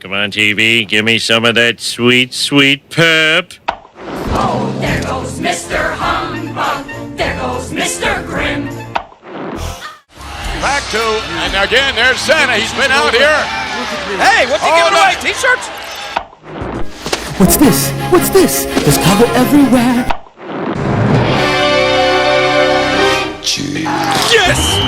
Come on, TV, give me some of that sweet, sweet pep. Oh, there goes Mr. Humbug. There goes Mr. Grimm. Back to, and again, there's Santa. He's been out here. Hey, what's he giving away? T-shirts? What's this? What's this? There's color everywhere. Yes!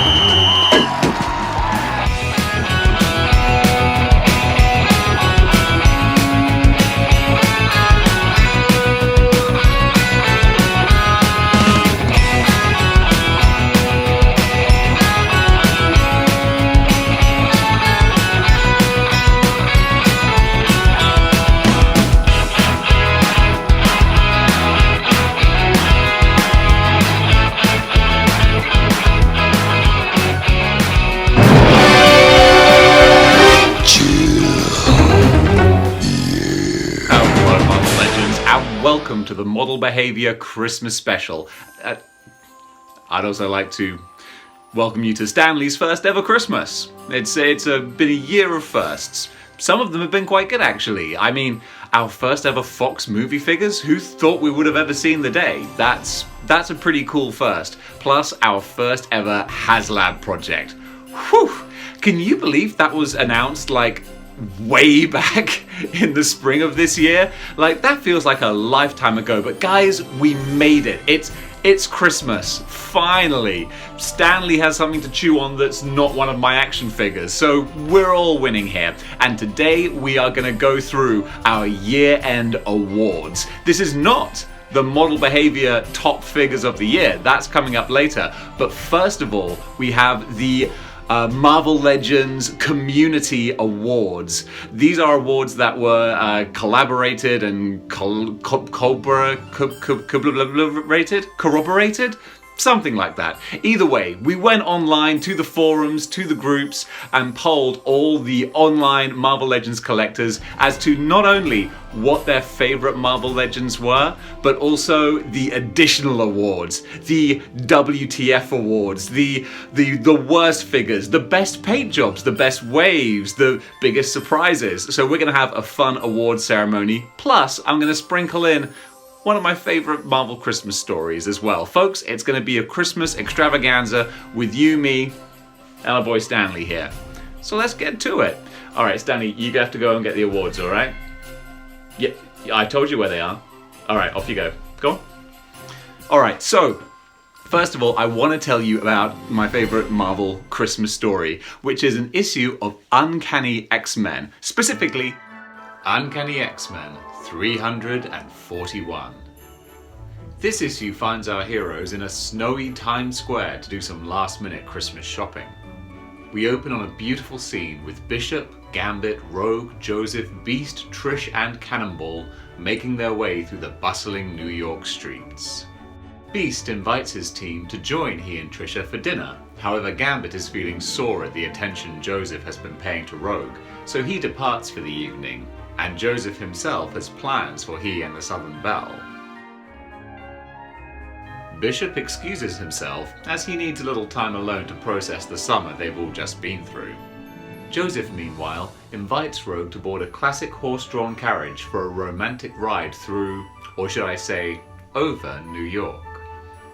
Welcome to the Model Behaviour Christmas Special. I'd also like to welcome you to Stanley's first ever Christmas. It's been a year of firsts. Some of them have been quite good, actually. I mean, our first ever Fox movie figures, who thought we would have ever seen the day? That's a pretty cool first. Plus, our first ever HasLab project. Whew! Can you believe that was announced, like, way back in the spring of this year? Like, that feels like a lifetime ago, but guys, we made it. It's Christmas, finally. Stanley has something to chew on that's not one of my action figures, so we're all winning here. And today we are going to go through our year-end awards. This is not the Model Behaviour top figures of the year. That's coming up later. But first of all, we have the Marvel Legends Community Awards. These are awards that were collaborated and corroborated? Something like that. Either way, we went online to the forums, to the groups, and polled all the online Marvel Legends collectors as to not only what their favorite Marvel Legends were, but also the additional awards, the WTF awards, the worst figures, the best paint jobs, the best waves, the biggest surprises. So we're gonna have a fun award ceremony. Plus, I'm gonna sprinkle in one of my favorite Marvel Christmas stories as well. Folks, it's going to be a Christmas extravaganza with you, me, and our boy Stanley here. So let's get to it. All right, Stanley, you have to go and get the awards, all right? Yeah, I told you where they are. All right, off you go. Go on. All right, so first of all, I want to tell you about my favorite Marvel Christmas story, which is an issue of Uncanny X-Men, specifically Uncanny X-Men 341. This issue finds our heroes in a snowy Times Square to do some last-minute Christmas shopping. We open on a beautiful scene with Bishop, Gambit, Rogue, Joseph, Beast, Trish and Cannonball making their way through the bustling New York streets. Beast invites his team to join he and Trisha for dinner. However, Gambit is feeling sore at the attention Joseph has been paying to Rogue, so he departs for the evening. And Joseph himself has plans for he and the Southern Belle. Bishop excuses himself as he needs a little time alone to process the summer they've all just been through. Joseph, meanwhile, invites Rogue to board a classic horse-drawn carriage for a romantic ride through, or should I say, over New York.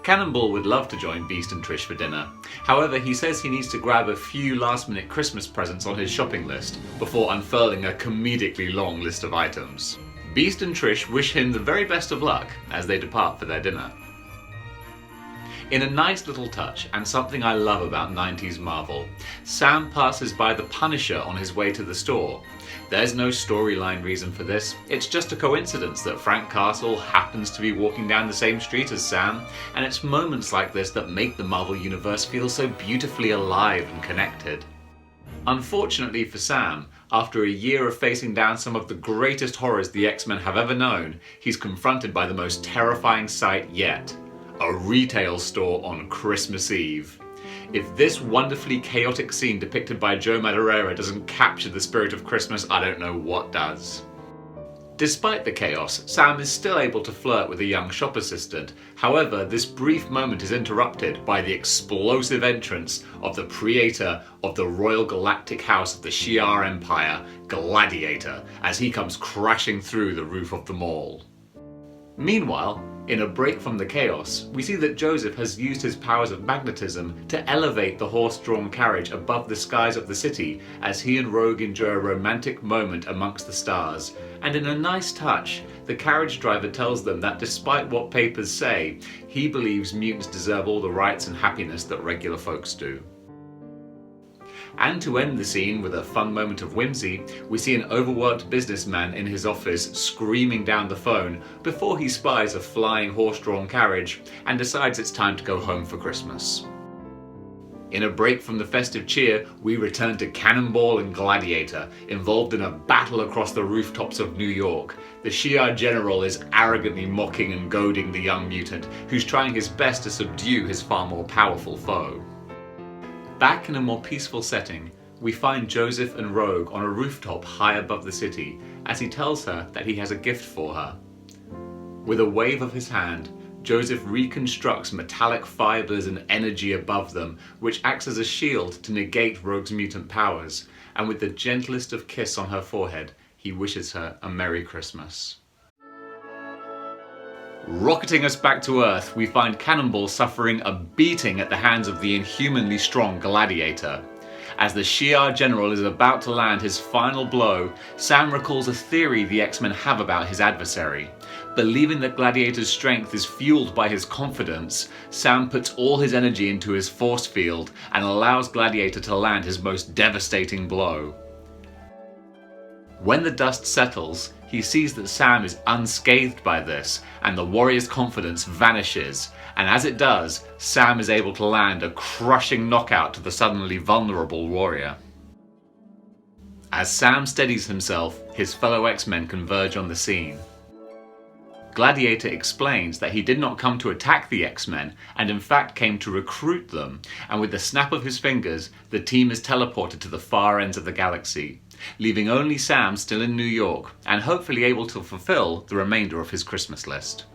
Cannonball would love to join Beast and Trish for dinner. However, he says he needs to grab a few last-minute Christmas presents on his shopping list before unfurling a comedically long list of items. Beast and Trish wish him the very best of luck as they depart for their dinner. In a nice little touch, and something I love about 90s Marvel, Sam passes by the Punisher on his way to the store. There's no storyline reason for this, it's just a coincidence that Frank Castle happens to be walking down the same street as Sam, and it's moments like this that make the Marvel Universe feel so beautifully alive and connected. Unfortunately for Sam, after a year of facing down some of the greatest horrors the X-Men have ever known, he's confronted by the most terrifying sight yet: a retail store on Christmas Eve. If this wonderfully chaotic scene depicted by Joe Madureira doesn't capture the spirit of Christmas, I don't know what does. Despite the chaos, Sam is still able to flirt with a young shop assistant. However, this brief moment is interrupted by the explosive entrance of the creator of the Royal Galactic House of the Shi'ar Empire, Gladiator, as he comes crashing through the roof of the mall. Meanwhile, in a break from the chaos, we see that Joseph has used his powers of magnetism to elevate the horse-drawn carriage above the skies of the city as he and Rogue enjoy a romantic moment amongst the stars. And in a nice touch, the carriage driver tells them that despite what papers say, he believes mutants deserve all the rights and happiness that regular folks do. And to end the scene with a fun moment of whimsy, we see an overworked businessman in his office screaming down the phone before he spies a flying horse-drawn carriage and decides it's time to go home for Christmas. In a break from the festive cheer, we return to Cannonball and Gladiator, involved in a battle across the rooftops of New York. The Shi'ar general is arrogantly mocking and goading the young mutant, who's trying his best to subdue his far more powerful foe. Back in a more peaceful setting, we find Joseph and Rogue on a rooftop high above the city as he tells her that he has a gift for her. With a wave of his hand, Joseph reconstructs metallic fibers and energy above them, which acts as a shield to negate Rogue's mutant powers, and with the gentlest of kiss on her forehead, he wishes her a Merry Christmas. Rocketing us back to Earth, we find Cannonball suffering a beating at the hands of the inhumanly strong Gladiator. As the Shi'ar general is about to land his final blow, Sam recalls a theory the X-Men have about his adversary. Believing that Gladiator's strength is fueled by his confidence, Sam puts all his energy into his force field and allows Gladiator to land his most devastating blow. When the dust settles, he sees that Sam is unscathed by this, and the warrior's confidence vanishes, and as it does, Sam is able to land a crushing knockout to the suddenly vulnerable warrior. As Sam steadies himself, his fellow X-Men converge on the scene. Gladiator explains that he did not come to attack the X-Men, and in fact came to recruit them, and with the snap of his fingers, the team is teleported to the far ends of the galaxy, leaving only Sam still in New York, and hopefully able to fulfill the remainder of his Christmas list.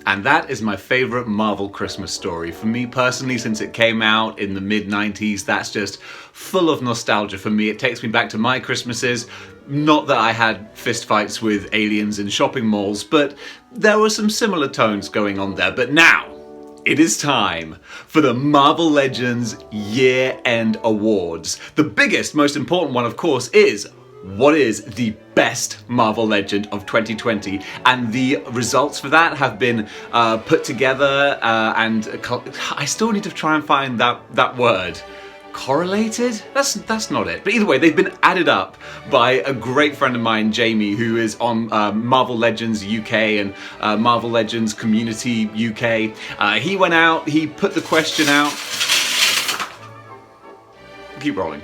And that is my favourite Marvel Christmas story. For me personally, since it came out in the mid-90s, that's just full of nostalgia for me. It takes me back to my Christmases. Not that I had fistfights with aliens in shopping malls, but there were some similar tones going on there. But now, it is time for the Marvel Legends Year-End Awards. The biggest, most important one, of course, is what is the best Marvel Legend of 2020, and the results for that have been put together and I still need to try and find that word. Correlated? That's not it. But either way, they've been added up by a great friend of mine, Jamie, who is on Marvel Legends UK and Marvel Legends Community UK. He went out, he put the question out. Keep rolling.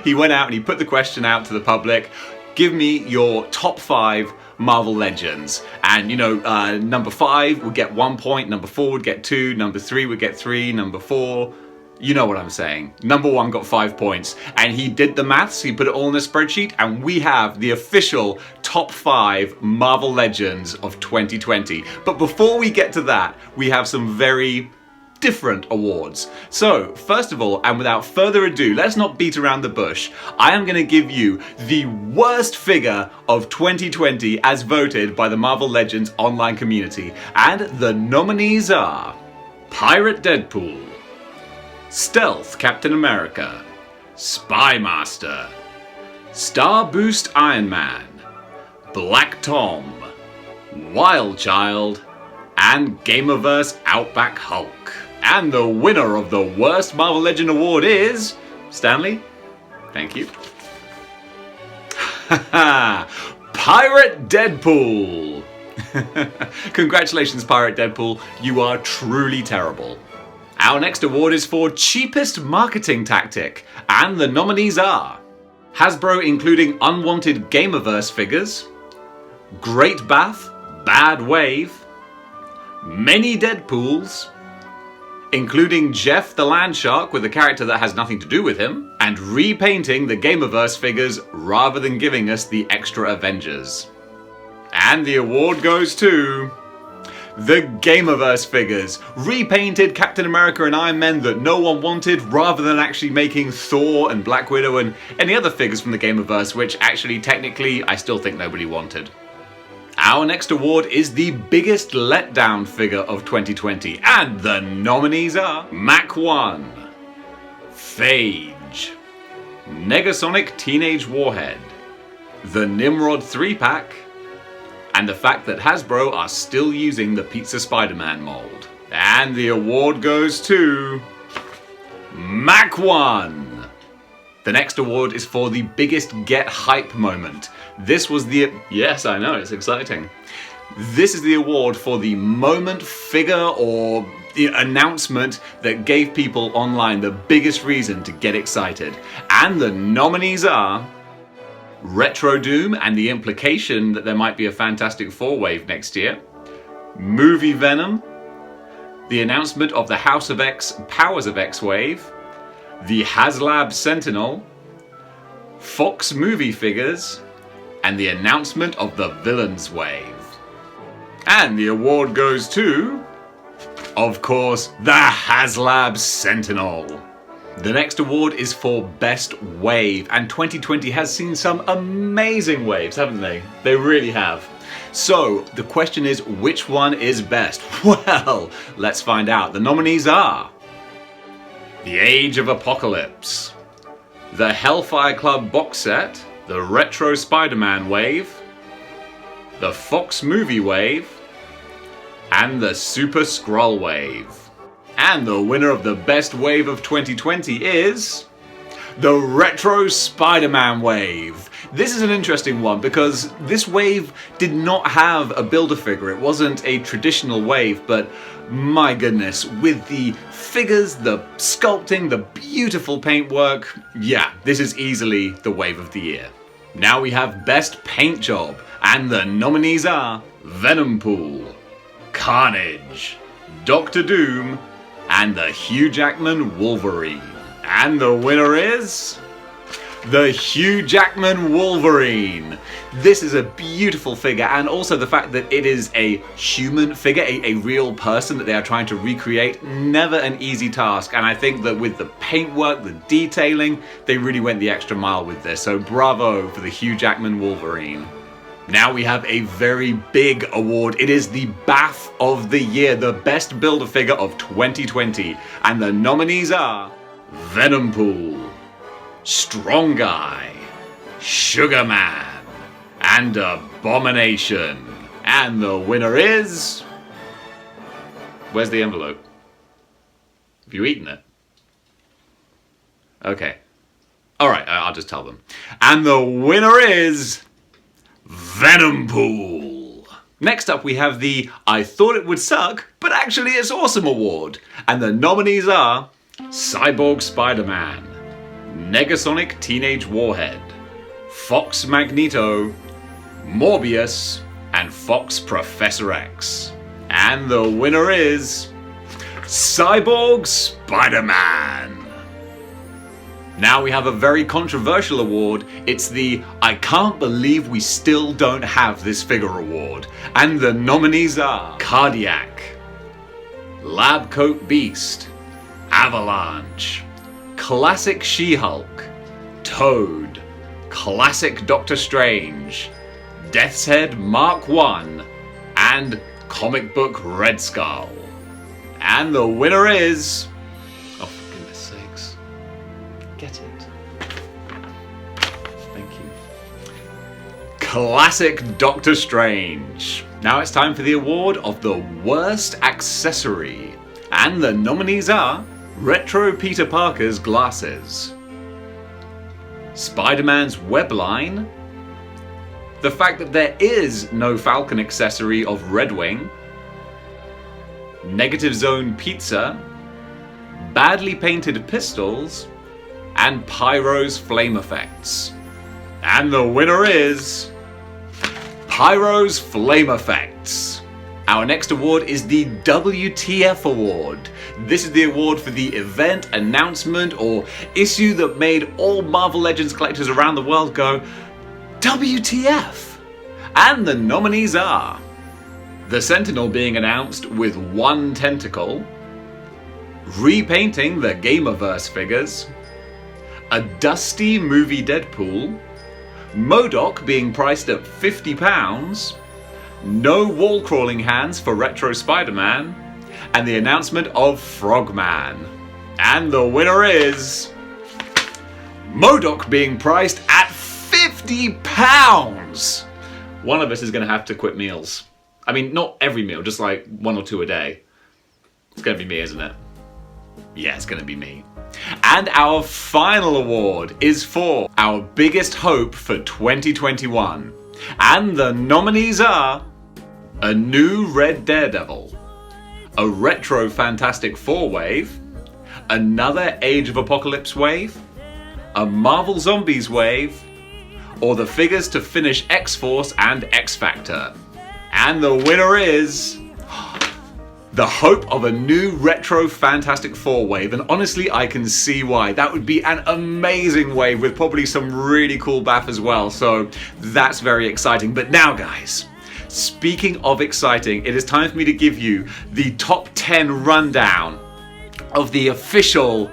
He went out and he put the question out to the public. Give me your top 5 Marvel Legends. And you know, number 5 would get 1 point, number 4 would get 2, number 3 would get 3, number 4... You know what I'm saying. Number 1 got 5 points. And he did the maths, he put it all in a spreadsheet, and we have the official top 5 Marvel Legends of 2020. But before we get to that, we have some very different awards. So, first of all, and without further ado, let's not beat around the bush. I am going to give you the worst figure of 2020 as voted by the Marvel Legends online community. And the nominees are Pirate Deadpool, Stealth Captain America, Spy Master, Star Boost Iron Man, Black Tom, Wild Child, and Gamerverse Outback Hulk. And the winner of the worst Marvel Legend award is Stanley. Thank you. Pirate Deadpool. Congratulations, Pirate Deadpool. You are truly terrible. Our next award is for cheapest marketing tactic, and the nominees are Hasbro including unwanted Gamerverse figures, Great Bath, Bad Wave, Many Deadpools, including Jeff the Land Shark with a character that has nothing to do with him, and repainting the Gamerverse figures rather than giving us the extra Avengers. And the award goes to the Gamerverse figures, repainted Captain America and Iron Man that no one wanted, rather than actually making Thor and Black Widow and any other figures from the Gamerverse, which actually technically I still think nobody wanted. Our next award is the biggest letdown figure of 2020, and the nominees are Mach 1, Phage, Negasonic Teenage Warhead, the Nimrod 3-pack, and the fact that Hasbro are still using the Pizza Spider-Man mold. And the award goes to Mach 1! The next award is for the biggest get hype moment. This was the... Yes, I know, it's exciting. This is the award for the moment, figure, or the announcement that gave people online the biggest reason to get excited. And the nominees are Retro Doom and the implication that there might be a Fantastic Four wave next year, Movie Venom, the announcement of the House of X Powers of X wave, the HasLab Sentinel, Fox movie figures, and the announcement of the Villains wave. And the award goes to, of course, the HasLab Sentinel. The next award is for Best Wave, and 2020 has seen some amazing waves, haven't they? They really have. So, the question is, which one is best? Well, let's find out. The nominees are The Age of Apocalypse, the Hellfire Club box set, the Retro Spider-Man wave, the Fox movie wave, and the Super Skrull wave. And the winner of the best wave of 2020 is the Retro Spider-Man wave. This is an interesting one because this wave did not have a Build-A-Figure. It wasn't a traditional wave, but my goodness, with the figures, the sculpting, the beautiful paintwork, yeah, this is easily the wave of the year. Now we have Best Paint Job, and the nominees are Venompool, Carnage, Doctor Doom, and the Hugh Jackman Wolverine. And the winner is the Hugh Jackman Wolverine. This is a beautiful figure, and also the fact that it is a human figure, a real person that they are trying to recreate, never an easy task. And I think that with the paintwork, the detailing, they really went the extra mile with this. So bravo for the Hugh Jackman Wolverine. Now we have a very big award. It is the BAF of the Year, the Best Build-A-Figure of 2020. And the nominees are Venompool, Strong Guy, Sugar Man, and Abomination. And the winner is... Where's the envelope? Have you eaten it? Okay. Alright, I'll just tell them. And the winner is Venompool. Next up we have the I Thought It Would Suck, but actually it's awesome award. And the nominees are Cyborg Spider-Man, Negasonic Teenage Warhead, Fox Magneto, Morbius, and Fox Professor X. And the winner is Cyborg Spider-Man. Now we have a very controversial award. It's the I Can't Believe We Still Don't Have This Figure award. And the nominees are Cardiac, Lab Coat Beast, Avalanche, Classic She-Hulk, Toad, Classic Doctor Strange, Death's Head Mark 1, and Comic Book Red Skull. And the winner is... Oh, for goodness sakes. Get it. Thank you. Classic Doctor Strange. Now it's time for the award of the worst accessory. And the nominees are Retro Peter Parker's glasses, Spider-Man's web line, the fact that there is no Falcon accessory of Red Wing, Negative Zone pizza, badly painted pistols, and Pyro's flame effects. And the winner is Pyro's flame effects. Our next award is the WTF Award. This is the award for the event, announcement, or issue that made all Marvel Legends collectors around the world go, WTF? And the nominees are the Sentinel being announced with one tentacle, repainting the Gamerverse figures, a dusty movie Deadpool, MODOK being priced at £50, no wall crawling hands for Retro Spider-Man, and the announcement of Frogman. And the winner is MODOK being priced at £50. One of us is going to have to quit meals. I mean, not every meal, just like 1 or 2 a day. It's going to be me, isn't it? Yeah, it's going to be me. And our final award is for our biggest hope for 2021. And the nominees are a new Red Daredevil, a retro Fantastic Four wave, another Age of Apocalypse wave, a Marvel Zombies wave, or the figures to finish X-Force and X-Factor. And the winner is the hope of a new retro Fantastic Four wave, and honestly I can see why. That would be an amazing wave with probably some really cool baff as well, so that's very exciting. But now guys, speaking of exciting, it is time for me to give you the top 10 rundown of the official,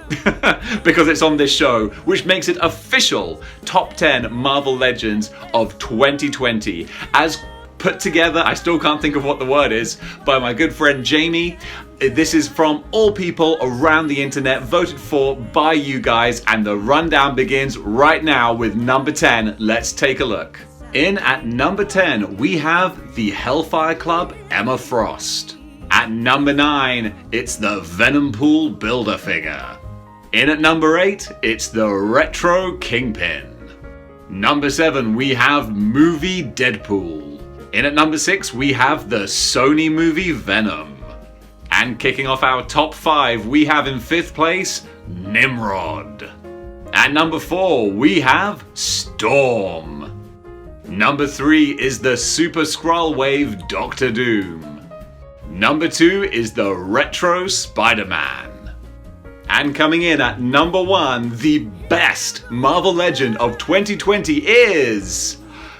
because it's on this show, which makes it official top 10 Marvel Legends of 2020. As put together, I still can't think of what the word is, by my good friend Jamie. This is from all people around the internet, voted for by you guys, and the rundown begins right now with number 10. Let's take a look. In at number 10, we have the Hellfire Club Emma Frost. At number 9, it's the Venompool Build-A-Figure. In at number 8, it's the Retro Kingpin. Number 7, we have Movie Deadpool. In at number 6, we have the Sony movie Venom. And kicking off our top 5, we have in 5th place, Nimrod. At number 4, we have Storm. Number 3 is the Super Skrull Wave Doctor Doom. Number 2 is the Retro Spider-Man. And coming in at number 1, the best Marvel Legend of 2020 is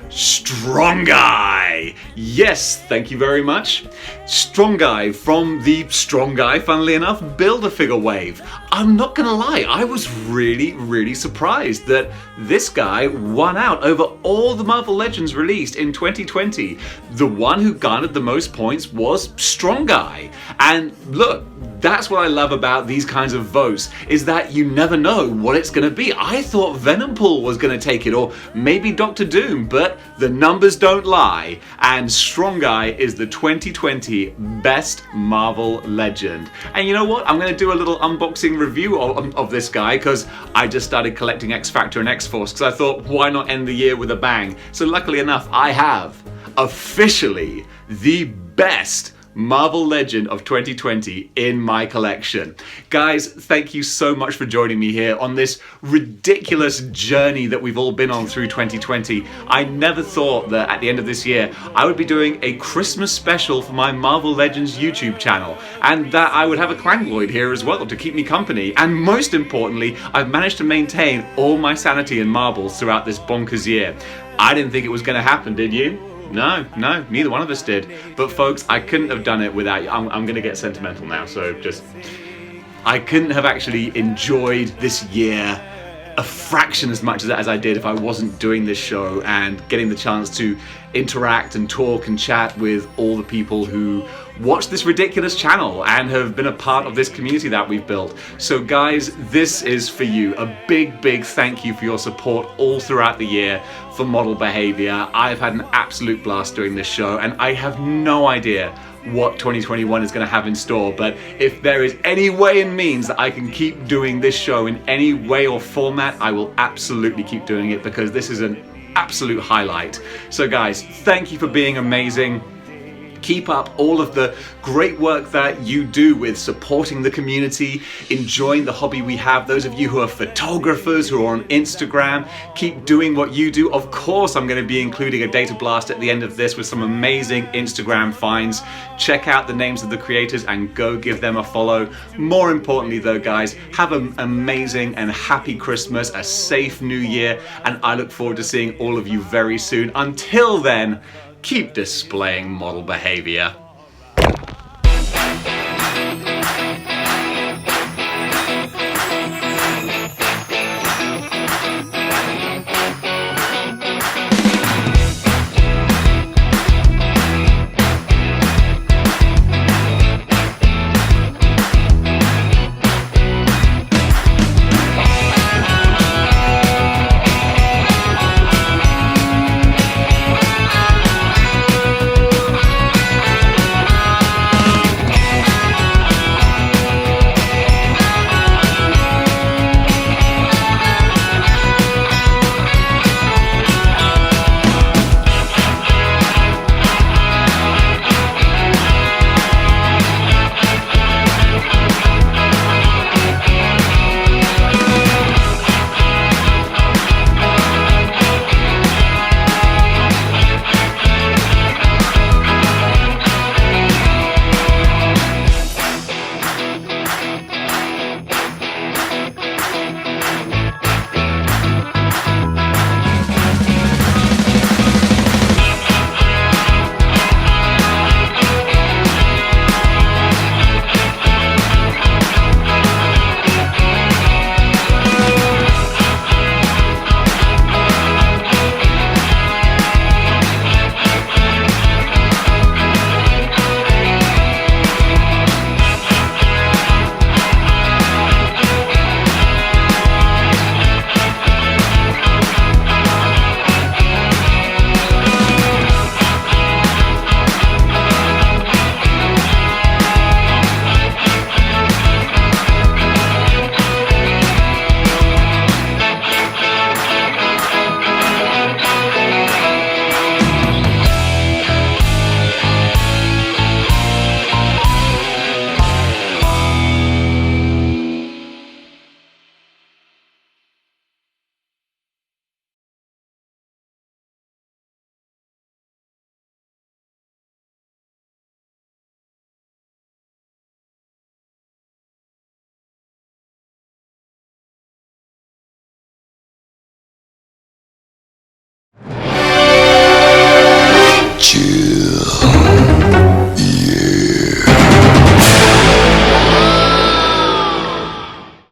Strong Guy. Yes, thank you very much. Strong Guy from the Strong Guy, funnily enough, Build-A-Figure wave. I'm not gonna lie, I was really surprised that this guy won out over all the Marvel Legends released in 2020. The one who garnered the most points was Strong Guy. And look, that's what I love about these kinds of votes, is that you never know what it's going to be. I thought Venompool was going to take it, or maybe Doctor Doom, but the numbers don't lie, and Strong Guy is the 2020 best Marvel Legend. And you know what? I'm going to do a little unboxing review of this guy, because I just started collecting X-Factor and X-Force, because I thought, why not end the year with a bang? So luckily enough, I have officially the best Marvel Legend of 2020 in my collection. Guys, thank you so much for joining me here on this ridiculous journey that we've all been on through 2020. I never thought that at the end of this year I would be doing a Christmas special for my Marvel Legends YouTube channel, and that I would have a Clangloid here as well to keep me company. And most importantly, I've managed to maintain all my sanity and marbles throughout this bonkers year. I didn't think it was going to happen, did you? No, neither one of us did. But folks, I couldn't have done it without you. I'm going to get sentimental now, so just... I couldn't have actually enjoyed this year a fraction as much as I did if I wasn't doing this show and getting the chance to interact and talk and chat with all the people who watch this ridiculous channel and have been a part of this community that we've built. So guys, this is for you. A big thank you for your support all throughout the year for Model Behaviour. I've had an absolute blast doing this show, and I have no idea what 2021 is going to have in store, but if there is any way and means that I can keep doing this show in any way or format, I will absolutely keep doing it, because this is an absolute highlight. So guys, thank you for being amazing. Keep up all of the great work that you do with supporting the community, enjoying the hobby we have. Those of you who are photographers, who are on Instagram, keep doing what you do. Of course, I'm going to be including a data blast at the end of this with some amazing Instagram finds. Check out the names of the creators and go give them a follow. More importantly though, guys, have an amazing and happy Christmas, a safe new year, and I look forward to seeing all of you very soon. Until then, keep displaying model behavior.